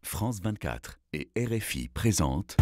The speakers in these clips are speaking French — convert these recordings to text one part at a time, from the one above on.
France 24 et RFI présentent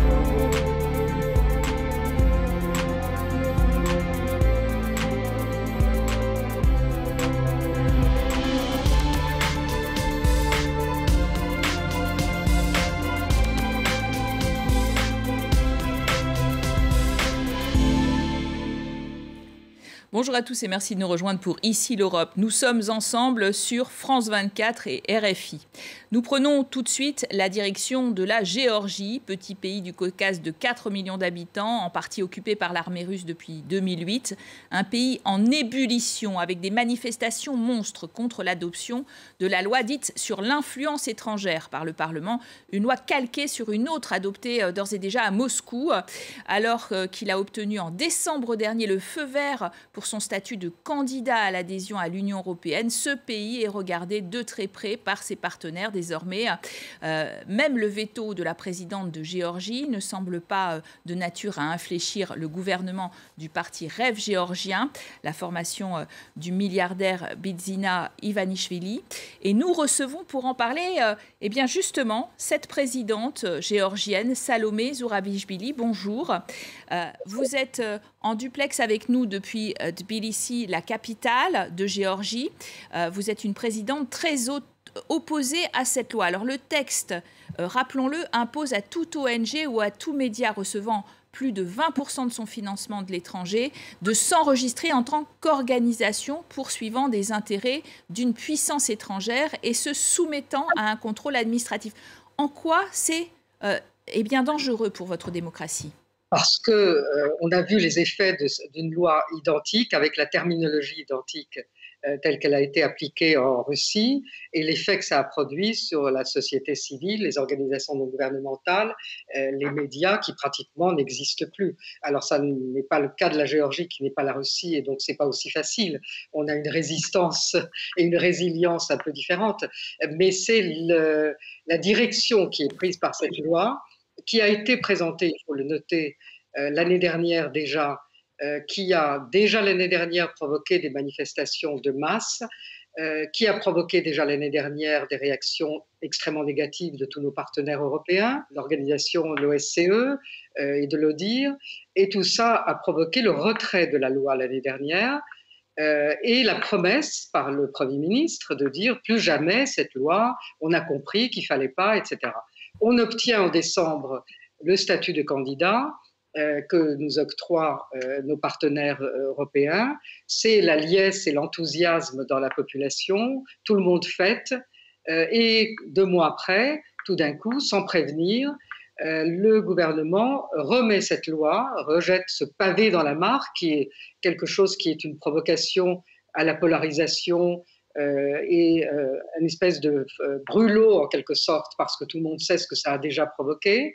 Bonjour à tous et merci de nous rejoindre pour Ici l'Europe. Nous sommes ensemble sur France 24 et RFI. Nous prenons tout de suite la direction de la Géorgie, petit pays du Caucase de 4 millions d'habitants, en partie occupé par l'armée russe depuis 2008. Un pays en ébullition avec des manifestations monstres contre l'adoption de la loi dite sur l'influence étrangère par le Parlement. Une loi calquée sur une autre adoptée d'ores et déjà à Moscou, alors qu'il a obtenu en décembre dernier le feu vert pour son statut de candidat à l'adhésion à l'Union européenne. Ce pays est regardé de très près par ses partenaires désormais. Même le veto de la présidente de Géorgie ne semble pas de nature à infléchir le gouvernement du parti Rêve géorgien, la formation du milliardaire Bidzina Ivanishvili. Et nous recevons pour en parler, eh bien justement, cette présidente géorgienne, Salomé Zourabichvili. Bonjour. Vous êtes en duplex avec nous depuis Tbilissi, la capitale de Géorgie. Vous êtes une présidente très opposée à cette loi. Alors le texte, rappelons-le, impose à toute ONG ou à tout média recevant plus de 20% de son financement de l'étranger de s'enregistrer en tant qu'organisation poursuivant des intérêts d'une puissance étrangère et se soumettant à un contrôle administratif. En quoi c'est bien dangereux pour votre démocratie ? Parce qu'on a vu les effets d'une loi identique, avec la terminologie identique telle qu'elle a été appliquée en Russie, et l'effet que ça a produit sur la société civile, les organisations non gouvernementales, les médias qui pratiquement n'existent plus. Alors ça n'est pas le cas de la Géorgie qui n'est pas la Russie, et donc c'est pas aussi facile. On a une résistance et une résilience un peu différentes, mais c'est la direction qui est prise par cette loi, qui a été présentée, il faut le noter, l'année dernière déjà, qui a déjà l'année dernière provoqué des manifestations de masse, qui a provoqué déjà l'année dernière des réactions extrêmement négatives de tous nos partenaires européens, l'organisation de l'OSCE et de l'ODIHR, et tout ça a provoqué le retrait de la loi l'année dernière, et la promesse par le Premier ministre de dire plus jamais cette loi, on a compris qu'il ne fallait pas, etc. On obtient en décembre le statut de candidat que nous octroient nos partenaires européens. C'est la liesse et l'enthousiasme dans la population, tout le monde fête, et 2 mois après, tout d'un coup, sans prévenir, le gouvernement remet cette loi, rejette ce pavé dans la mare qui est quelque chose qui est une provocation à la polarisation et une espèce de brûlot en quelque sorte, parce que tout le monde sait ce que ça a déjà provoqué.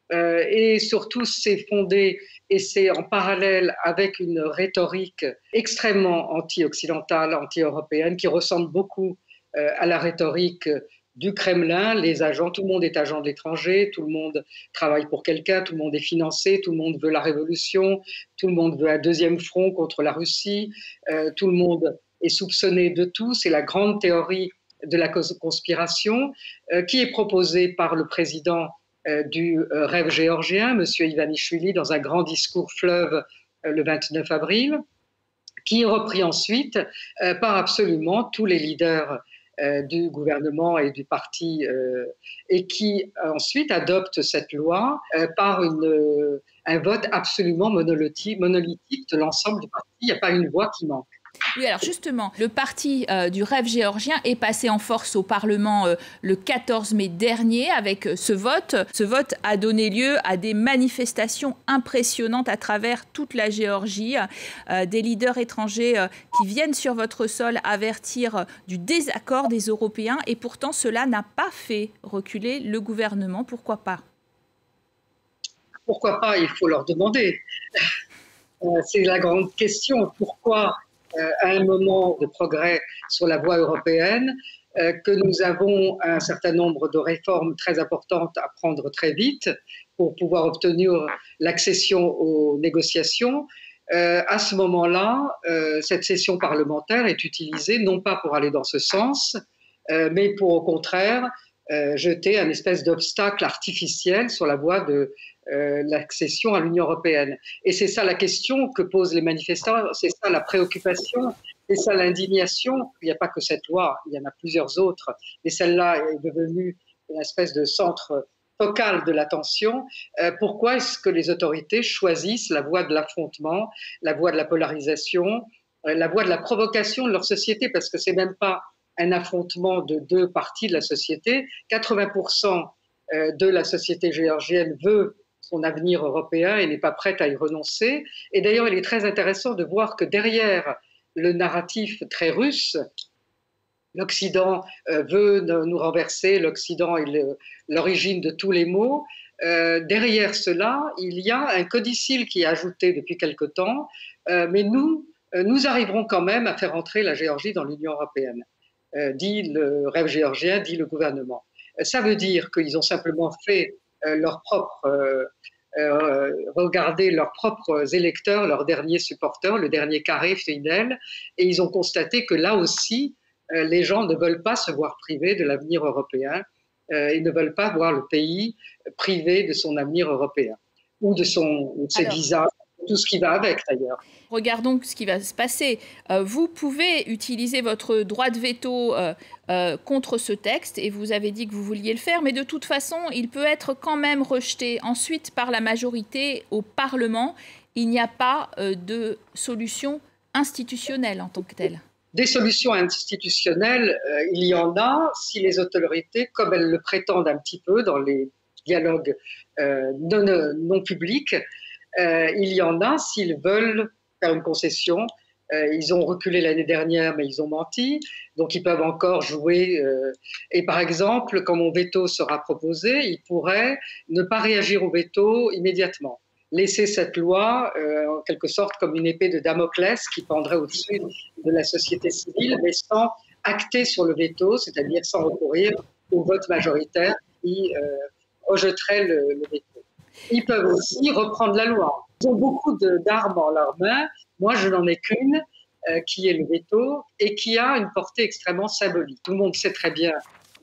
Et surtout, c'est fondé et c'est en parallèle avec une rhétorique extrêmement anti-occidentale, anti-européenne, qui ressemble beaucoup à la rhétorique du Kremlin. Les agents, tout le monde est agent de l'étranger, tout le monde travaille pour quelqu'un, tout le monde est financé, tout le monde veut la révolution, tout le monde veut un deuxième front contre la Russie, tout le monde est soupçonné de tout. C'est la grande théorie de la conspiration qui est proposée par le président du Rêve géorgien, M. Ivanishvili, dans un grand discours fleuve le 29 avril, qui est repris ensuite par absolument tous les leaders du gouvernement et du parti, et qui ensuite adopte cette loi par un vote absolument monolithique de l'ensemble du parti. Il n'y a pas une voix qui manque. Oui, alors justement, le parti du Rêve géorgien est passé en force au Parlement le 14 mai dernier avec ce vote. Ce vote a donné lieu à des manifestations impressionnantes à travers toute la Géorgie. Des leaders étrangers qui viennent sur votre sol avertir du désaccord des Européens et pourtant cela n'a pas fait reculer le gouvernement. Pourquoi pas ? Pourquoi pas ? Il faut leur demander. C'est la grande question. Pourquoi à un moment de progrès sur la voie européenne, que nous avons un certain nombre de réformes très importantes à prendre très vite pour pouvoir obtenir l'accession aux négociations. À ce moment-là, cette session parlementaire est utilisée non pas pour aller dans ce sens, mais pour au contraire jeter un espèce d'obstacle artificiel sur la voie de l'accession à l'Union européenne. Et c'est ça la question que posent les manifestants, c'est ça la préoccupation, c'est ça l'indignation. Il n'y a pas que cette loi, il y en a plusieurs autres, mais celle-là est devenue une espèce de centre focal de l'attention. Pourquoi est-ce que les autorités choisissent la voie de l'affrontement, la voie de la polarisation, la voie de la provocation de leur société? Parce que c'est même pas un affrontement de deux parties de la société. 80% de la société géorgienne veut son avenir européen et n'est pas prête à y renoncer. Et d'ailleurs, il est très intéressant de voir que derrière le narratif très russe, l'Occident veut nous renverser, l'Occident est l'origine de tous les maux. Derrière cela, il y a un codicile qui est ajouté depuis quelque temps, mais nous arriverons quand même à faire entrer la Géorgie dans l'Union européenne, dit le rêve géorgien, dit le gouvernement. Ça veut dire qu'ils ont simplement fait regarder leurs propres électeurs, leurs derniers supporters, le dernier carré Fidel, et ils ont constaté que là aussi, les gens ne veulent pas se voir privés de l'avenir européen. Ils ne veulent pas voir le pays privé de son avenir européen ou de ses visas, tout ce qui va avec d'ailleurs. Regardons ce qui va se passer. Vous pouvez utiliser votre droit de veto contre ce texte et vous avez dit que vous vouliez le faire, mais de toute façon, il peut être quand même rejeté ensuite par la majorité au Parlement. Il n'y a pas de solution institutionnelle en tant que telle. Des solutions institutionnelles, il y en a si les autorités, comme elles le prétendent un petit peu dans les dialogues non publics, il y en a s'ils veulent faire une concession. Ils ont reculé l'année dernière, mais ils ont menti, donc ils peuvent encore jouer. Et par exemple, quand mon veto sera proposé, ils pourraient ne pas réagir au veto immédiatement. Laisser cette loi, en quelque sorte, comme une épée de Damoclès qui pendrait au-dessus de la société civile, mais sans acter sur le veto, c'est-à-dire sans recourir au vote majoritaire qui rejetterait le veto. Ils peuvent aussi reprendre la loi. Ils ont beaucoup d'armes en leurs mains. Moi, je n'en ai qu'une, qui est le veto, et qui a une portée extrêmement symbolique. Tout le monde sait très bien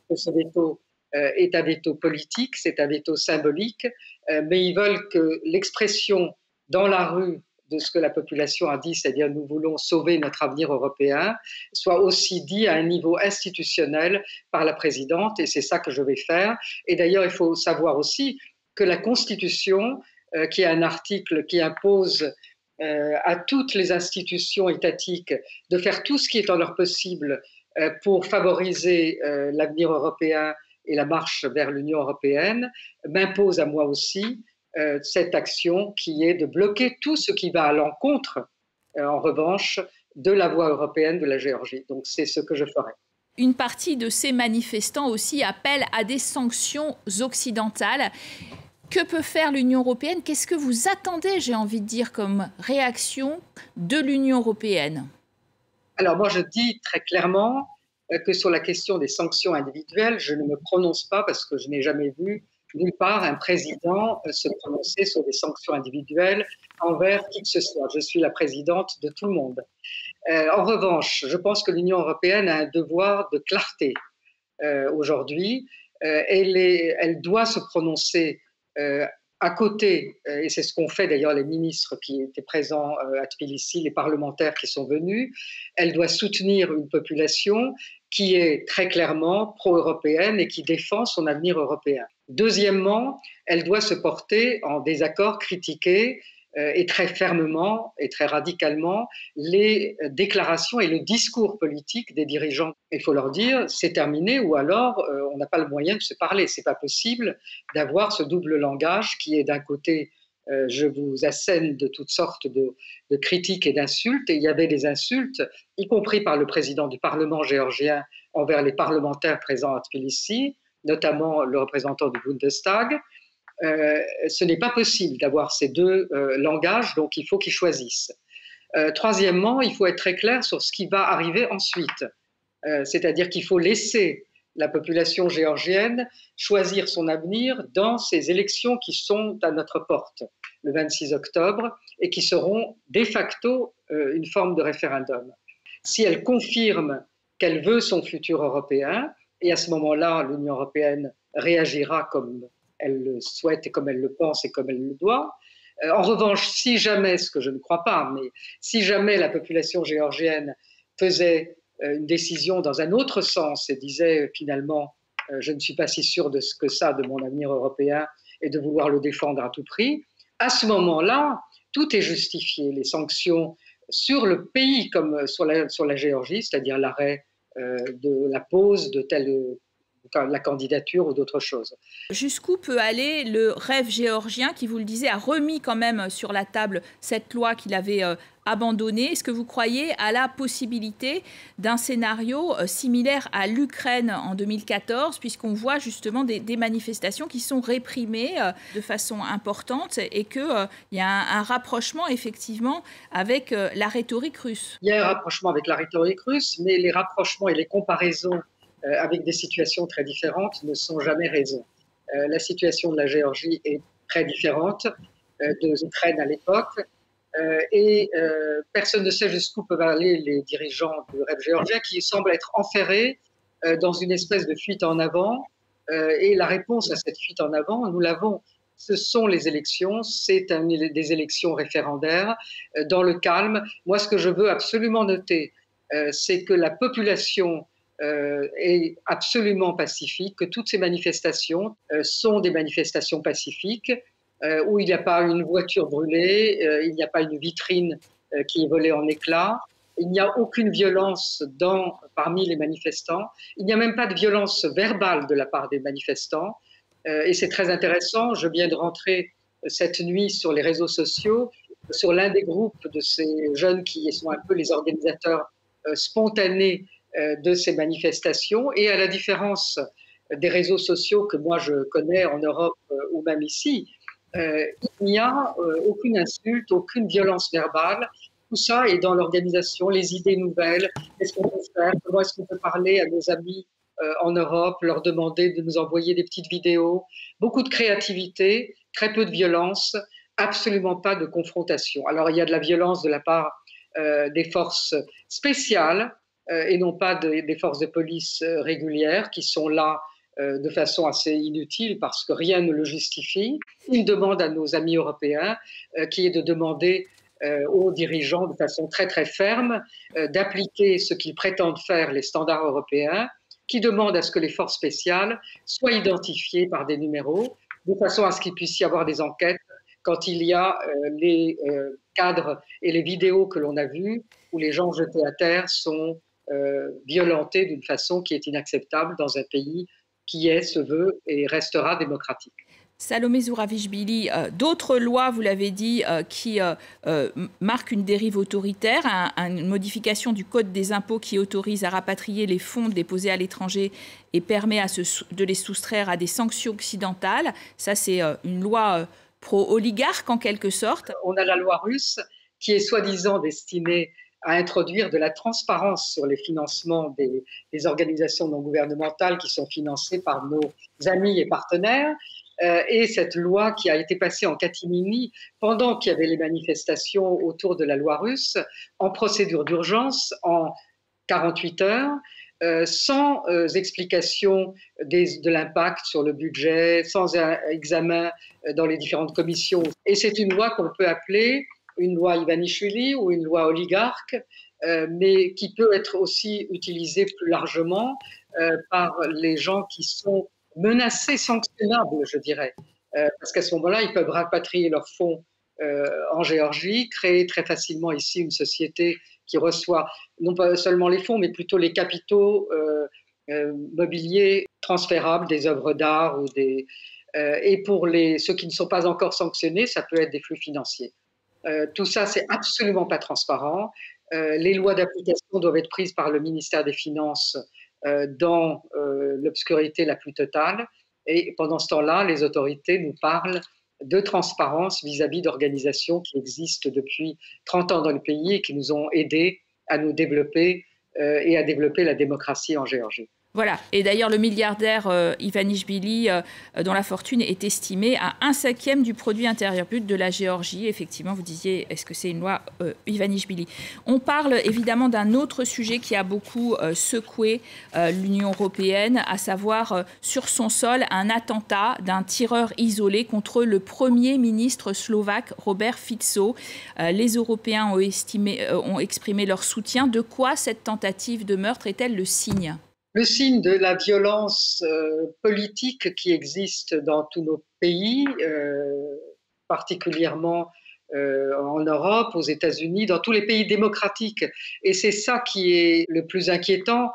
que ce veto est un veto politique, c'est un veto symbolique, mais ils veulent que l'expression dans la rue de ce que la population a dit, c'est-à-dire nous voulons sauver notre avenir européen, soit aussi dit à un niveau institutionnel par la présidente, et c'est ça que je vais faire. Et d'ailleurs, il faut savoir aussi que la Constitution, qui est un article qui impose à toutes les institutions étatiques de faire tout ce qui est en leur possible pour favoriser l'avenir européen et la marche vers l'Union européenne, m'impose à moi aussi cette action qui est de bloquer tout ce qui va à l'encontre, en revanche, de la voie européenne de la Géorgie. Donc c'est ce que je ferai. Une partie de ces manifestants aussi appellent à des sanctions occidentales. Que peut faire l'Union européenne? Qu'est-ce que vous attendez, j'ai envie de dire, comme réaction de l'Union européenne? Alors moi, je dis très clairement que sur la question des sanctions individuelles, je ne me prononce pas parce que je n'ai jamais vu nulle part un président se prononcer sur des sanctions individuelles envers qui que ce soit. Je suis la présidente de tout le monde. En revanche, je pense que l'Union européenne a un devoir de clarté aujourd'hui. Elle doit se prononcer à côté, et c'est ce qu'ont fait d'ailleurs les ministres qui étaient présents à Tbilissi, les parlementaires qui sont venus, elle doit soutenir une population qui est très clairement pro-européenne et qui défend son avenir européen. Deuxièmement, elle doit se porter en désaccord, critiquer et très fermement et très radicalement les déclarations et le discours politique des dirigeants. Il faut leur dire c'est terminé ou alors on n'a pas le moyen de se parler. C'est pas possible d'avoir ce double langage qui est d'un côté je vous assène de toutes sortes de critiques et d'insultes, et il y avait des insultes, y compris par le président du Parlement géorgien envers les parlementaires présents à Tbilissi, notamment le représentant du Bundestag. Ce n'est pas possible d'avoir ces deux langages, donc il faut qu'ils choisissent. Troisièmement, il faut être très clair sur ce qui va arriver ensuite. C'est-à-dire qu'il faut laisser la population géorgienne choisir son avenir dans ces élections qui sont à notre porte le 26 octobre et qui seront de facto une forme de référendum. Si elle confirme qu'elle veut son futur européen, Et à ce moment-là, l'Union européenne réagira comme elle le souhaite et comme elle le pense et comme elle le doit. En revanche, si jamais, ce que je ne crois pas, mais si jamais la population géorgienne faisait une décision dans un autre sens et disait finalement je ne suis pas si sûr de ce que ça, de mon avenir européen et de vouloir le défendre à tout prix, à ce moment-là, tout est justifié. Les sanctions sur le pays comme sur la Géorgie, c'est-à-dire l'arrêt de la pose de la candidature ou d'autres choses. Jusqu'où peut aller le rêve géorgien qui, vous le disiez, a remis quand même sur la table cette loi qu'il avait abandonnée? Est-ce que vous croyez à la possibilité d'un scénario similaire à l'Ukraine en 2014, puisqu'on voit justement des manifestations qui sont réprimées de façon importante et qu'il y a un rapprochement effectivement avec la rhétorique russe? Il y a un rapprochement avec la rhétorique russe, mais les rapprochements et les comparaisons avec des situations très différentes ne sont jamais raison. La situation de la Géorgie est très différente de l'Ukraine à l'époque et personne ne sait jusqu'où peuvent aller les dirigeants du rêve géorgien qui semblent être enferrés dans une espèce de fuite en avant et la réponse à cette fuite en avant, nous l'avons. Ce sont les élections, c'est des élections référendaires dans le calme. Moi, ce que je veux absolument noter, c'est que la population est absolument pacifique, que toutes ces manifestations sont des manifestations pacifiques, où il n'y a pas une voiture brûlée, il n'y a pas une vitrine qui est volée en éclats, il n'y a aucune violence parmi les manifestants, il n'y a même pas de violence verbale de la part des manifestants, et c'est très intéressant. Je viens de rentrer cette nuit sur les réseaux sociaux, sur l'un des groupes de ces jeunes qui sont un peu les organisateurs spontanés de ces manifestations, et à la différence des réseaux sociaux que moi je connais en Europe ou même ici, il n'y a aucune insulte, aucune violence verbale. Tout ça est dans l'organisation, les idées nouvelles, qu'est-ce qu'on peut faire, comment est-ce qu'on peut parler à nos amis en Europe, leur demander de nous envoyer des petites vidéos, beaucoup de créativité, très peu de violence, absolument pas de confrontation. Alors il y a de la violence de la part des forces spéciales, et non pas des forces de police régulières qui sont là de façon assez inutile parce que rien ne le justifie. Une demande à nos amis européens qui est de demander aux dirigeants de façon très très ferme d'appliquer ce qu'ils prétendent faire, les standards européens, qui demandent à ce que les forces spéciales soient identifiées par des numéros de façon à ce qu'il puisse y avoir des enquêtes quand il y a les cadres et les vidéos que l'on a vues où les gens jetés à terre sont violentés d'une façon qui est inacceptable dans un pays qui est, se veut et restera démocratique. Salomé Zourabichvili, d'autres lois, vous l'avez dit, qui marquent une dérive autoritaire, une modification du Code des impôts qui autorise à rapatrier les fonds déposés à l'étranger et permet de les soustraire à des sanctions occidentales. Ça, c'est une loi pro-oligarque en quelque sorte. On a la loi russe qui est soi-disant destinée à introduire de la transparence sur les financements des organisations non gouvernementales qui sont financées par nos amis et partenaires. Et cette loi qui a été passée en catimini pendant qu'il y avait les manifestations autour de la loi russe, en procédure d'urgence, en 48 heures, sans explication de l'impact sur le budget, sans un examen dans les différentes commissions. Et c'est une loi qu'on peut appeler une loi Ivanishvili ou une loi oligarque, mais qui peut être aussi utilisée plus largement par les gens qui sont menacés, sanctionnables, je dirais. Parce qu'à ce moment-là, ils peuvent rapatrier leurs fonds en Géorgie, créer très facilement ici une société qui reçoit non pas seulement les fonds, mais plutôt les capitaux mobiliers transférables, des œuvres d'art ou et pour ceux qui ne sont pas encore sanctionnés, ça peut être des flux financiers. Tout ça, c'est absolument pas transparent. Les lois d'application doivent être prises par le ministère des Finances dans l'obscurité la plus totale. Et pendant ce temps-là, les autorités nous parlent de transparence vis-à-vis d'organisations qui existent depuis 30 ans dans le pays et qui nous ont aidés à nous développer et à développer la démocratie en Géorgie. Voilà, et d'ailleurs le milliardaire Ivanishvili, dont la fortune est estimée à 1/5 du produit intérieur brut de la Géorgie. Effectivement, vous disiez, est-ce que c'est une loi Ivanishvili? On parle évidemment d'un autre sujet qui a beaucoup secoué l'Union européenne, à savoir sur son sol un attentat d'un tireur isolé contre le Premier ministre slovaque Robert Fico. Les Européens ont exprimé leur soutien. De quoi cette tentative de meurtre est-elle le signe? Le signe de la violence politique qui existe dans tous nos pays, particulièrement en Europe, aux États-Unis, dans tous les pays démocratiques. Et c'est ça qui est le plus inquiétant,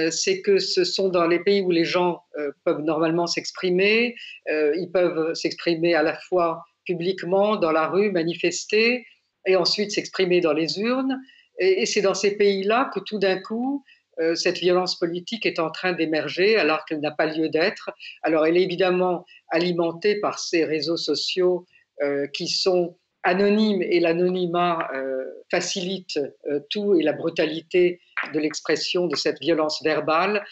c'est que ce sont dans les pays où les gens peuvent normalement s'exprimer, ils peuvent s'exprimer à la fois publiquement, dans la rue, manifester, et ensuite s'exprimer dans les urnes. Et c'est dans ces pays-là que tout d'un coup, cette violence politique est en train d'émerger alors qu'elle n'a pas lieu d'être. Alors elle est évidemment alimentée par ces réseaux sociaux qui sont anonymes, et l'anonymat facilite tout, et la brutalité de l'expression de cette violence verbale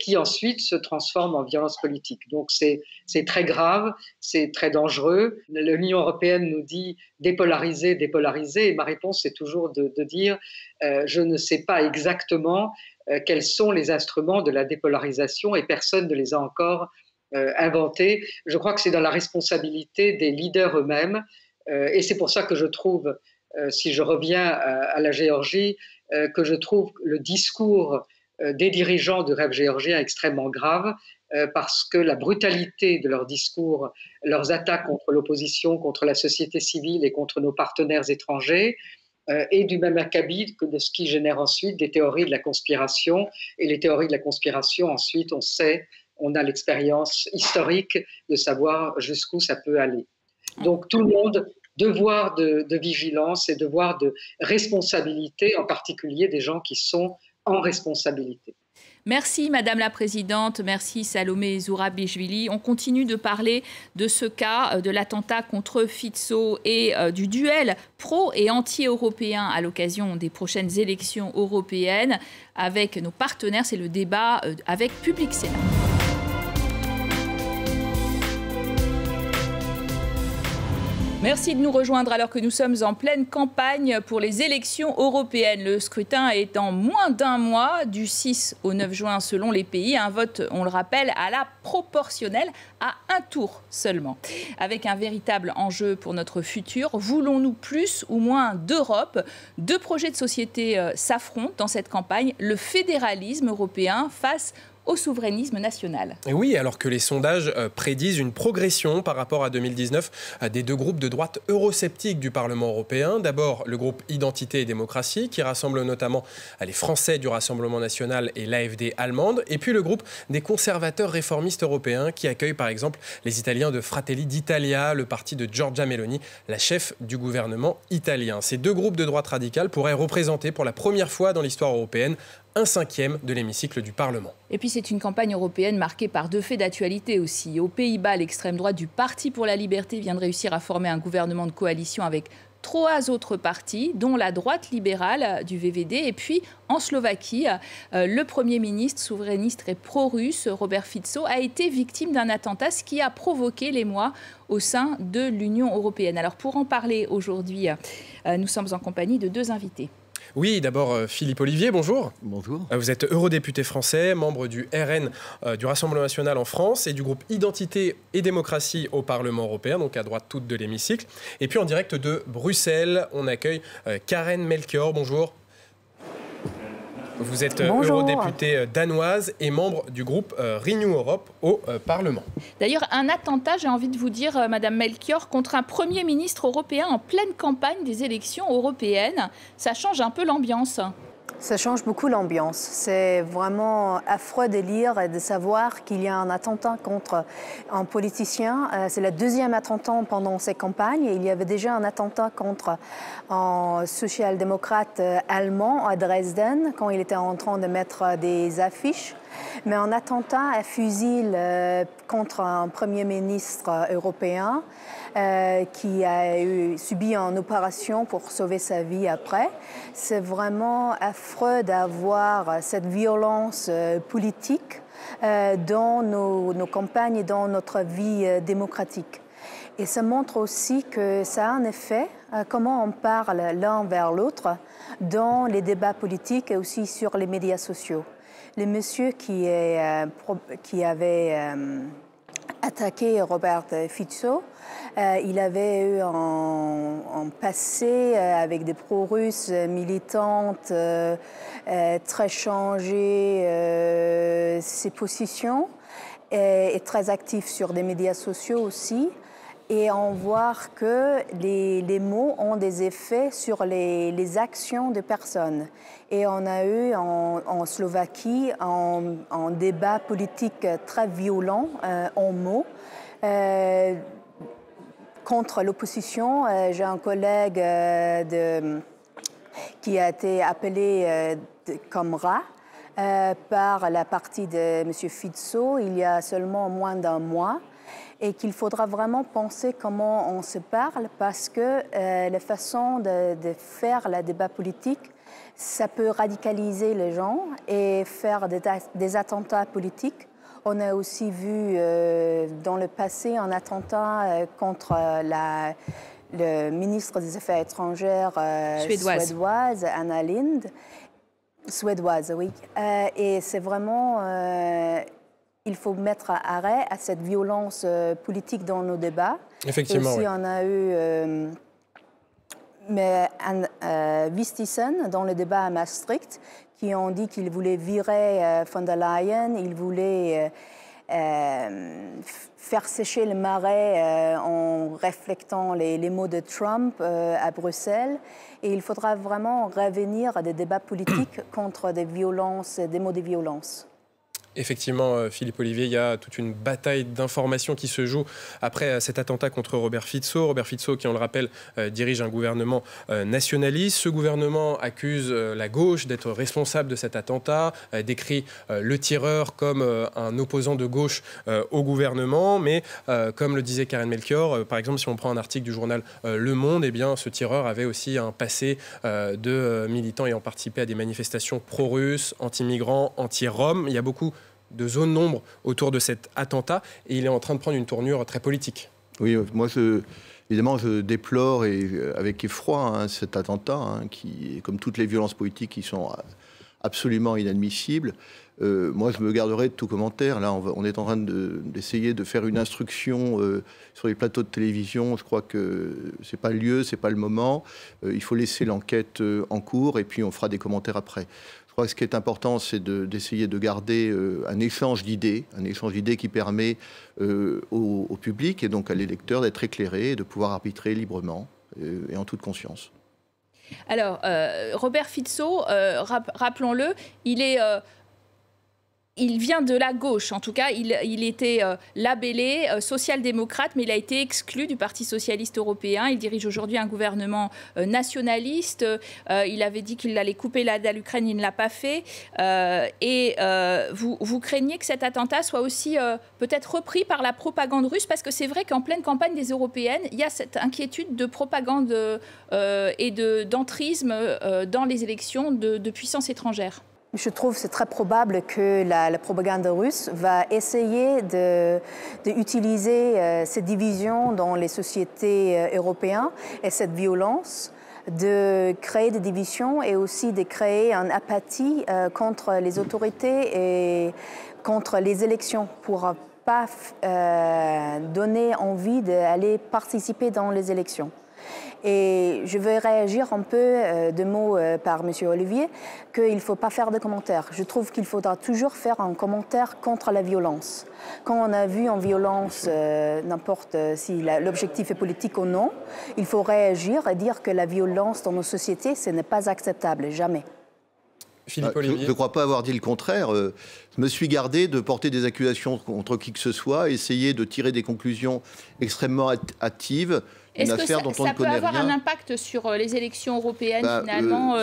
qui ensuite se transforme en violence politique. Donc c'est très grave, c'est très dangereux. L'Union européenne nous dit dépolariser, dépolariser, et ma réponse c'est toujours de dire je ne sais pas exactement quels sont les instruments de la dépolarisation, et personne ne les a encore inventés. Je crois que c'est dans la responsabilité des leaders eux-mêmes, et c'est pour ça que je trouve, si je reviens à la Géorgie, que je trouve le discours des dirigeants du rêve géorgien extrêmement grave, parce que la brutalité de leurs discours, leurs attaques contre l'opposition, contre la société civile et contre nos partenaires étrangers, et du même acabit que de ce qui génère ensuite des théories de la conspiration. Et les théories de la conspiration, ensuite, on sait, on a l'expérience historique de savoir jusqu'où ça peut aller. Donc tout le monde, devoir de vigilance et devoir de responsabilité, en particulier des gens qui sont en responsabilité. Merci Madame la Présidente, merci Salomé Zourabichvili. On continue de parler de ce cas, de l'attentat contre Fico et du duel pro- et anti-européen à l'occasion des prochaines élections européennes avec nos partenaires. C'est le débat avec Public Sénat. Merci de nous rejoindre alors que nous sommes en pleine campagne pour les élections européennes. Le scrutin est en moins d'un mois, du 6 au 9 juin selon les pays. Un vote, on le rappelle, à la proportionnelle, à un tour seulement. Avec un véritable enjeu pour notre futur, voulons-nous plus ou moins d'Europe? Deux projets de société s'affrontent dans cette campagne. Le fédéralisme européen face au souverainisme national. Et oui, alors que les sondages prédisent une progression par rapport à 2019 des deux groupes de droite eurosceptiques du Parlement européen. D'abord, le groupe Identité et Démocratie, qui rassemble notamment les Français du Rassemblement national et l'AfD allemande. Et puis le groupe des conservateurs réformistes européens, qui accueille par exemple les Italiens de Fratelli d'Italia, le parti de Giorgia Meloni, la chef du gouvernement italien. Ces deux groupes de droite radicale pourraient représenter pour la première fois dans l'histoire européenne 1/5 de l'hémicycle du Parlement. Et puis c'est une campagne européenne marquée par deux faits d'actualité aussi. Aux Pays-Bas, l'extrême droite du Parti pour la liberté vient de réussir à former un gouvernement de coalition avec 3 autres partis, dont la droite libérale du VVD. Et puis en Slovaquie, le Premier ministre souverainiste et pro-russe, Robert Fico, a été victime d'un attentat, ce qui a provoqué l'émoi au sein de l'Union européenne. Alors pour en parler aujourd'hui, nous sommes en compagnie de deux invités. Oui, d'abord Philippe Ollivier, bonjour. Bonjour. Vous êtes eurodéputé français, membre du RN du Rassemblement national en France et du groupe Identité et Démocratie au Parlement européen, donc à droite toute de l'hémicycle. Et puis en direct de Bruxelles, on accueille Karen Melchior, bonjour. Vous êtes eurodéputée danoise et membre du groupe Renew Europe au Parlement. D'ailleurs, un attentat, j'ai envie de vous dire, Madame Melchior, contre un Premier ministre européen en pleine campagne des élections européennes, ça change un peu l'ambiance. Ça change beaucoup l'ambiance. C'est vraiment affreux de lire et de savoir qu'il y a un attentat contre un politicien. C'est le deuxième attentat pendant ces campagnes. Il y avait déjà un attentat contre un social-démocrate allemand à Dresden quand il était en train de mettre des affiches Mais un attentat à fusil contre un Premier ministre européen qui a subi une opération pour sauver sa vie après, c'est vraiment affreux d'avoir cette violence politique dans nos campagnes et dans notre vie démocratique. Et ça montre aussi que ça a un effet, comment on parle l'un vers l'autre dans les débats politiques et aussi sur les médias sociaux. Le monsieur qui avait attaqué Robert Fico, il avait eu un passé avec des pro-russes militantes, très changé ses positions et très actif sur des médias sociaux aussi. Et on voit que les mots ont des effets sur les actions de personnes. Et on a eu en Slovaquie un débat politique très violent en mots contre l'opposition. J'ai un collègue qui a été appelé comme rat par la partie de M. Fico il y a seulement moins d'un mois. Et qu'il faudra vraiment penser comment on se parle parce que la façon de faire le débat politique, ça peut radicaliser les gens et faire des attentats politiques. On a aussi vu dans le passé un attentat contre le ministre des Affaires étrangères suédoise, Anna Lindh. Suédoise, oui. Et c'est vraiment... il faut mettre arrêt à cette violence politique dans nos débats. Effectivement, aussi, oui. On a eu Vistisen dans le débat à Maastricht, qui ont dit qu'ils voulaient virer von der Leyen, ils voulaient faire sécher le marais en reflétant les mots de Trump à Bruxelles. Et il faudra vraiment revenir à des débats politiques contre des violences, des mots de violence. Effectivement, Philippe Olivier, il y a toute une bataille d'informations qui se joue après cet attentat contre Robert Fico. Robert Fico, qui, on le rappelle, dirige un gouvernement nationaliste. Ce gouvernement accuse la gauche d'être responsable de cet attentat, décrit le tireur comme un opposant de gauche au gouvernement. Mais comme le disait Karen Melchior, par exemple, si on prend un article du journal Le Monde, eh bien, ce tireur avait aussi un passé de militant ayant participé à des manifestations pro-russes, anti-migrants, anti-roms. Il y a beaucoup de zones d'ombre autour de cet attentat et il est en train de prendre une tournure très politique. Oui, moi, évidemment, je déplore avec effroi cet attentat, qui, comme toutes les violences politiques, qui sont absolument inadmissibles. Moi, je me garderai de tout commentaire. Là, on est en train d'essayer de faire une instruction sur les plateaux de télévision. Je crois que c'est pas le lieu, c'est pas le moment. Il faut laisser l'enquête en cours et puis on fera des commentaires après. Je crois que ce qui est important, c'est d'essayer de garder un échange d'idées qui permet au public et donc à l'électeur d'être éclairé et de pouvoir arbitrer librement et en toute conscience. Alors, Robert Fico, rappelons-le, il vient de la gauche, en tout cas, il était labellé social-démocrate, mais il a été exclu du Parti socialiste européen. Il dirige aujourd'hui un gouvernement nationaliste. Il avait dit qu'il allait couper l'aide à l'Ukraine, il ne l'a pas fait. Vous craignez que cet attentat soit aussi peut-être repris par la propagande russe, parce que c'est vrai qu'en pleine campagne des européennes, il y a cette inquiétude de propagande et d'entrisme dans les élections de puissances étrangères. Je trouve que c'est très probable que la propagande russe va essayer d'utiliser ces divisions dans les sociétés européennes et cette violence, de créer des divisions et aussi de créer une apathie contre les autorités et contre les élections pour ne pas donner envie d'aller participer dans les élections. Et je veux réagir un peu de mots par M. Olivier, qu'il ne faut pas faire de commentaires. Je trouve qu'il faudra toujours faire un commentaire contre la violence. Quand on a vu en violence, n'importe si l'objectif est politique ou non, il faut réagir et dire que la violence dans nos sociétés, ce n'est pas acceptable, jamais. Philippe Olivier. Je ne crois pas avoir dit le contraire. Je me suis gardé de porter des accusations contre qui que ce soit, essayer de tirer des conclusions extrêmement hâtives une affaire dont on ne connaît rien. Est-ce que ça peut avoir un impact sur les élections européennes finalement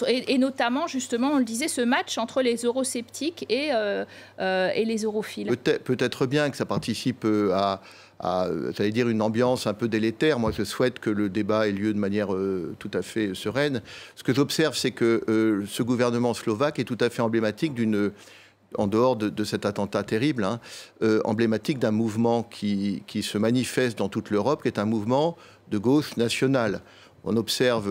et notamment, justement, on le disait, ce match entre les eurosceptiques et les europhiles? Peut-être bien que ça participe à j'allais dire, une ambiance un peu délétère. Moi, je souhaite que le débat ait lieu de manière tout à fait sereine. Ce que j'observe, c'est que ce gouvernement slovaque est tout à fait emblématique en dehors de cet attentat terrible, emblématique d'un mouvement qui se manifeste dans toute l'Europe, qui est un mouvement de gauche nationale. On observe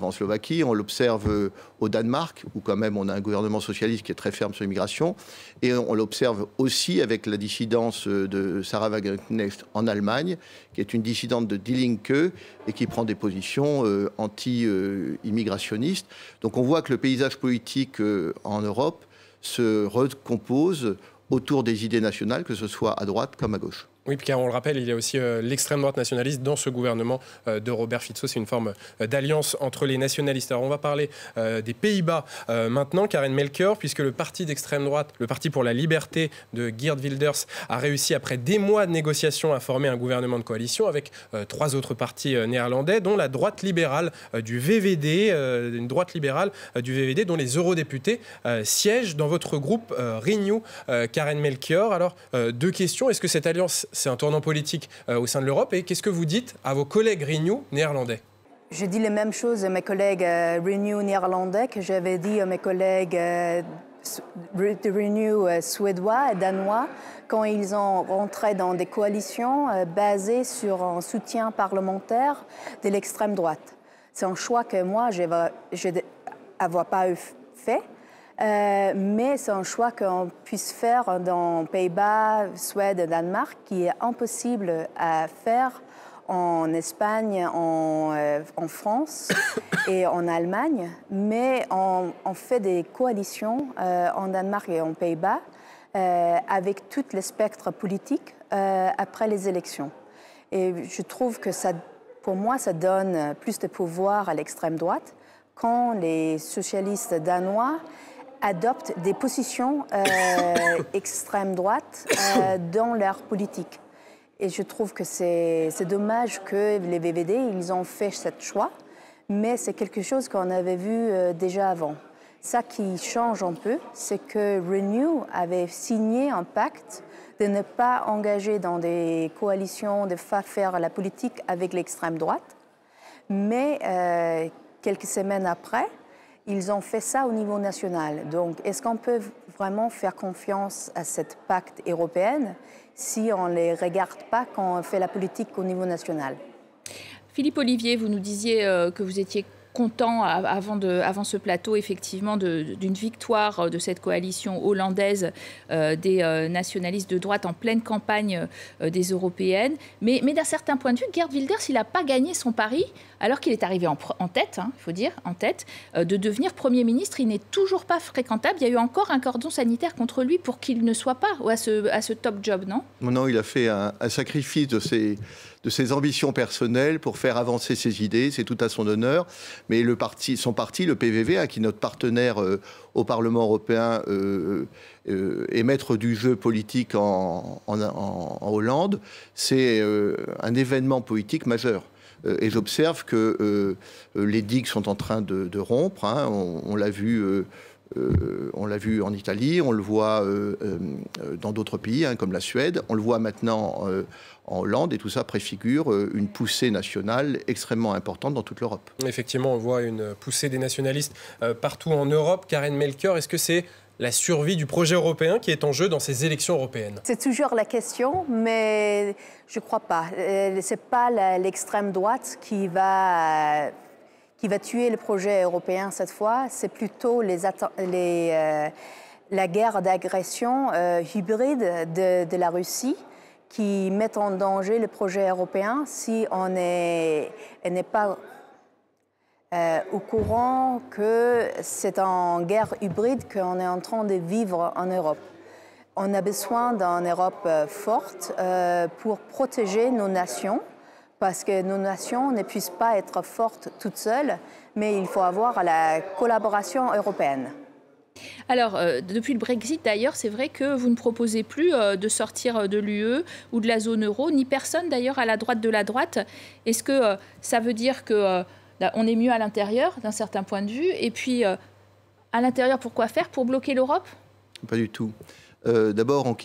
en Slovaquie, on l'observe au Danemark, où quand même on a un gouvernement socialiste qui est très ferme sur l'immigration, et on l'observe aussi avec la dissidence de Sarah Wagenknecht en Allemagne, qui est une dissidente de Die Linke et qui prend des positions anti-immigrationnistes. Donc on voit que le paysage politique en Europe se recompose autour des idées nationales, que ce soit à droite comme à gauche. Oui, car on le rappelle, il y a aussi l'extrême droite nationaliste dans ce gouvernement de Robert Fico. C'est une forme d'alliance entre les nationalistes. Alors on va parler des Pays-Bas maintenant, Karen Melchior, puisque le parti d'extrême droite, le Parti pour la liberté de Geert Wilders, a réussi après des mois de négociations à former un gouvernement de coalition avec 3 autres partis néerlandais, dont la droite libérale du VVD, une droite libérale du VVD dont les eurodéputés siègent dans votre groupe Renew, Karen Melchior. Alors 2 questions. Est-ce que cette alliance, c'est un tournant politique au sein de l'Europe? Et qu'est-ce que vous dites à vos collègues Renew néerlandais? Je dis les mêmes choses à mes collègues Renew néerlandais que j'avais dit à mes collègues de Renew suédois et danois quand ils ont rentré dans des coalitions basées sur un soutien parlementaire de l'extrême droite. C'est un choix que moi, je n'avais pas fait. Mais c'est un choix qu'on puisse faire dans Pays-Bas, Suède et Danemark qui est impossible à faire en Espagne, en France et en Allemagne. Mais on fait des coalitions en Danemark et en Pays-Bas avec tout le spectre politique après les élections. Et je trouve que ça, pour moi, ça donne plus de pouvoir à l'extrême droite quand les socialistes danois adoptent des positions extrême droite dans leur politique. Et je trouve que c'est dommage que les VVD, ils ont fait ce choix, mais c'est quelque chose qu'on avait vu déjà avant. Ça qui change un peu, c'est que Renew avait signé un pacte de ne pas engager dans des coalitions, de ne pas faire la politique avec l'extrême droite. Mais quelques semaines après, ils ont fait ça au niveau national. Donc, est-ce qu'on peut vraiment faire confiance à cette pacte européenne si on ne les regarde pas quand on fait la politique au niveau national? Philippe Olivier, vous nous disiez que vous étiez content avant ce plateau, effectivement, d'une victoire de cette coalition hollandaise des nationalistes de droite en pleine campagne des européennes. Mais d'un certain point de vue, Geert Wilders, il n'a pas gagné son pari, alors qu'il est arrivé en tête, il faut dire, en tête, de devenir Premier ministre. Il n'est toujours pas fréquentable. Il y a eu encore un cordon sanitaire contre lui pour qu'il ne soit pas à ce top job, non? Non, il a fait un sacrifice de ses ambitions personnelles pour faire avancer ses idées. C'est tout à son honneur. Mais son parti, le PVV, qui est notre partenaire au Parlement européen, est maître du jeu politique en Hollande, c'est un événement politique majeur. Et j'observe que les digues sont en train de rompre. On l'a vu. On l'a vu en Italie, on le voit dans d'autres pays, comme la Suède, on le voit maintenant en Hollande, et tout ça préfigure une poussée nationale extrêmement importante dans toute l'Europe. Effectivement, on voit une poussée des nationalistes partout en Europe. Karen Melchior, est-ce que c'est la survie du projet européen qui est en jeu dans ces élections européennes? C'est toujours la question, mais je ne crois pas. Ce n'est pas l'extrême droite qui va tuer le projet européen cette fois. C'est plutôt la guerre d'agression hybride de la Russie qui met en danger le projet européen si on n'est pas au courant que c'est en guerre hybride qu'on est en train de vivre en Europe. On a besoin d'une Europe forte pour protéger nos nations, parce que nos nations ne puissent pas être fortes toutes seules, mais il faut avoir la collaboration européenne. Alors, depuis le Brexit, d'ailleurs, c'est vrai que vous ne proposez plus de sortir de l'UE ou de la zone euro, ni personne, d'ailleurs, à la droite de la droite. Est-ce que ça veut dire qu'on est mieux à l'intérieur, d'un certain point de vue? Et puis, à l'intérieur, pourquoi faire? Pour bloquer l'Europe? Pas du tout. D'abord, on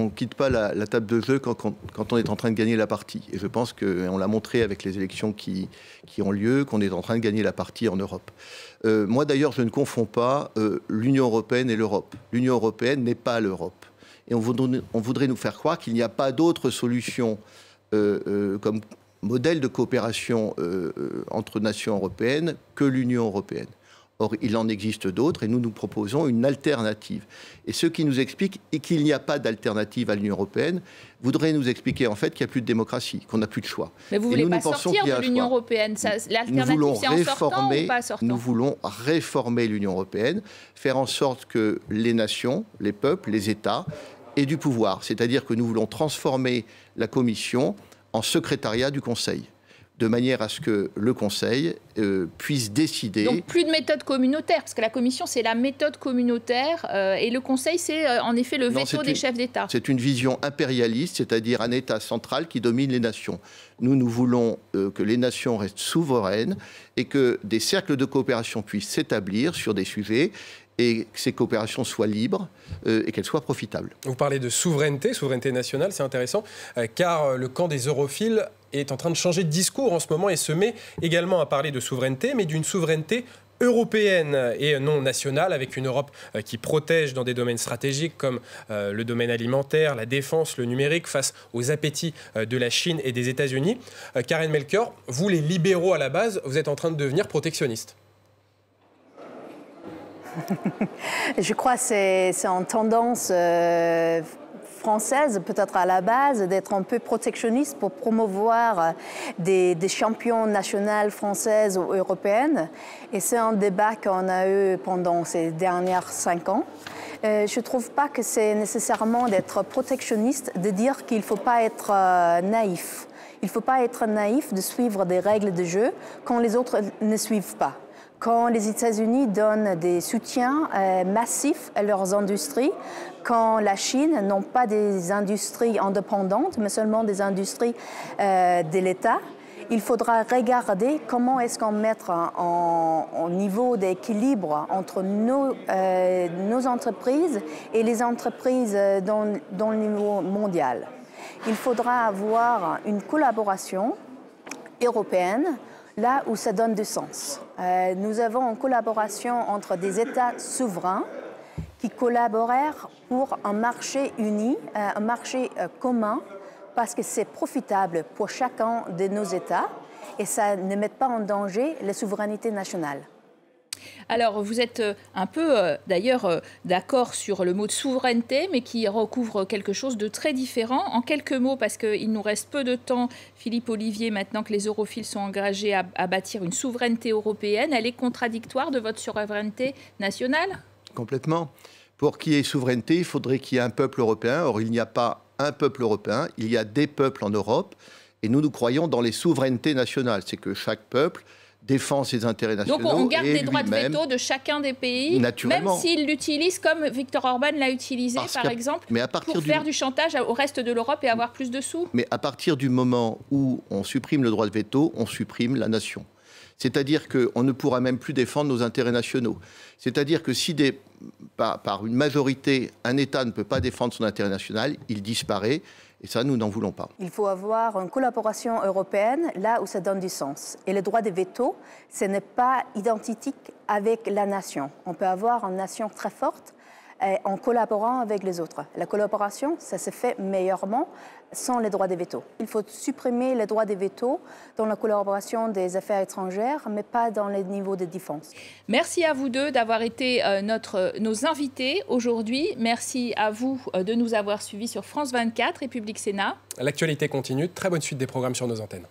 ne quitte pas la table de jeu quand on est en train de gagner la partie. Et je pense qu'on l'a montré avec les élections qui ont lieu, qu'on est en train de gagner la partie en Europe. Moi, d'ailleurs, je ne confonds pas l'Union européenne et l'Europe. L'Union européenne n'est pas l'Europe. Et on voudrait nous faire croire qu'il n'y a pas d'autre solution comme modèle de coopération entre nations européennes que l'Union européenne. Or, il en existe d'autres et nous proposons une alternative. Et ceux qui nous expliquent qu'il n'y a pas d'alternative à l'Union européenne voudraient nous expliquer en fait qu'il n'y a plus de démocratie, qu'on n'a plus de choix. Mais vous ne voulez pas sortir de l'Union européenne? L'alternative, c'est en sortant ou pas sortant? Nous voulons réformer l'Union européenne, faire en sorte que les nations, les peuples, les États aient du pouvoir. C'est-à-dire que nous voulons transformer la Commission en secrétariat du Conseil, de manière à ce que le Conseil puisse décider... Donc plus de méthode communautaire, parce que la Commission, c'est la méthode communautaire, et le Conseil, c'est en effet le veto des chefs d'État. C'est une vision impérialiste, c'est-à-dire un État central qui domine les nations. Nous voulons que les nations restent souveraines et que des cercles de coopération puissent s'établir sur des sujets et que ces coopérations soient libres et qu'elles soient profitables. Vous parlez de souveraineté nationale, c'est intéressant, car le camp des europhiles est en train de changer de discours en ce moment et se met également à parler de souveraineté, mais d'une souveraineté européenne et non nationale, avec une Europe qui protège dans des domaines stratégiques comme le domaine alimentaire, la défense, le numérique, face aux appétits de la Chine et des États-Unis. Karen Melchior, vous les libéraux à la base, vous êtes en train de devenir protectionnistes. Je crois que c'est en tendance française, peut-être à la base, d'être un peu protectionniste pour promouvoir des champions nationales françaises ou européennes. Et c'est un débat qu'on a eu pendant ces dernières 5 ans. Je ne trouve pas que c'est nécessairement d'être protectionniste, de dire qu'il ne faut pas être naïf. Il ne faut pas être naïf de suivre des règles de jeu quand les autres ne suivent pas. Quand les États-Unis donnent des soutiens massifs à leurs industries, quand la Chine n'a pas des industries indépendantes, mais seulement des industries de l'État, il faudra regarder comment est-ce qu'on met en niveau d'équilibre entre nos entreprises et les entreprises dans le niveau mondial. Il faudra avoir une collaboration européenne là où ça donne du sens. Nous avons une collaboration entre des États souverains qui collaborent pour un marché uni, un marché commun, parce que c'est profitable pour chacun de nos États et ça ne met pas en danger la souveraineté nationale. Alors, vous êtes un peu, d'ailleurs, d'accord sur le mot de souveraineté, mais qui recouvre quelque chose de très différent. En quelques mots, parce qu'il nous reste peu de temps, Philippe Ollivier, maintenant que les europhiles sont engagés à bâtir une souveraineté européenne, elle est contradictoire de votre souveraineté nationale? Complètement. Pour qu'il y ait souveraineté, il faudrait qu'il y ait un peuple européen. Or, il n'y a pas un peuple européen, il y a des peuples en Europe. Et nous croyons dans les souverainetés nationales. C'est que chaque peuple défend ses intérêts nationaux. Donc on garde les droits de veto de chacun des pays, même s'ils l'utilisent comme Viktor Orban l'a utilisé, par exemple, pour faire du chantage au reste de l'Europe et avoir plus de sous. Mais à partir du moment où on supprime le droit de veto, on supprime la nation. C'est-à-dire qu'on ne pourra même plus défendre nos intérêts nationaux. C'est-à-dire que si par une majorité, un État ne peut pas défendre son intérêt national, il disparaît. Et ça, nous n'en voulons pas. Il faut avoir une collaboration européenne là où ça donne du sens. Et le droit de veto, ce n'est pas identique avec la nation. On peut avoir une nation très forte en collaborant avec les autres. La collaboration, ça se fait meilleurement sans les droits de veto. Il faut supprimer les droits de veto dans la collaboration des affaires étrangères, mais pas dans les niveaux de défense. Merci à vous deux d'avoir été nos invités aujourd'hui. Merci à vous de nous avoir suivis sur France 24 et Public Sénat. L'actualité continue. Très bonne suite des programmes sur nos antennes.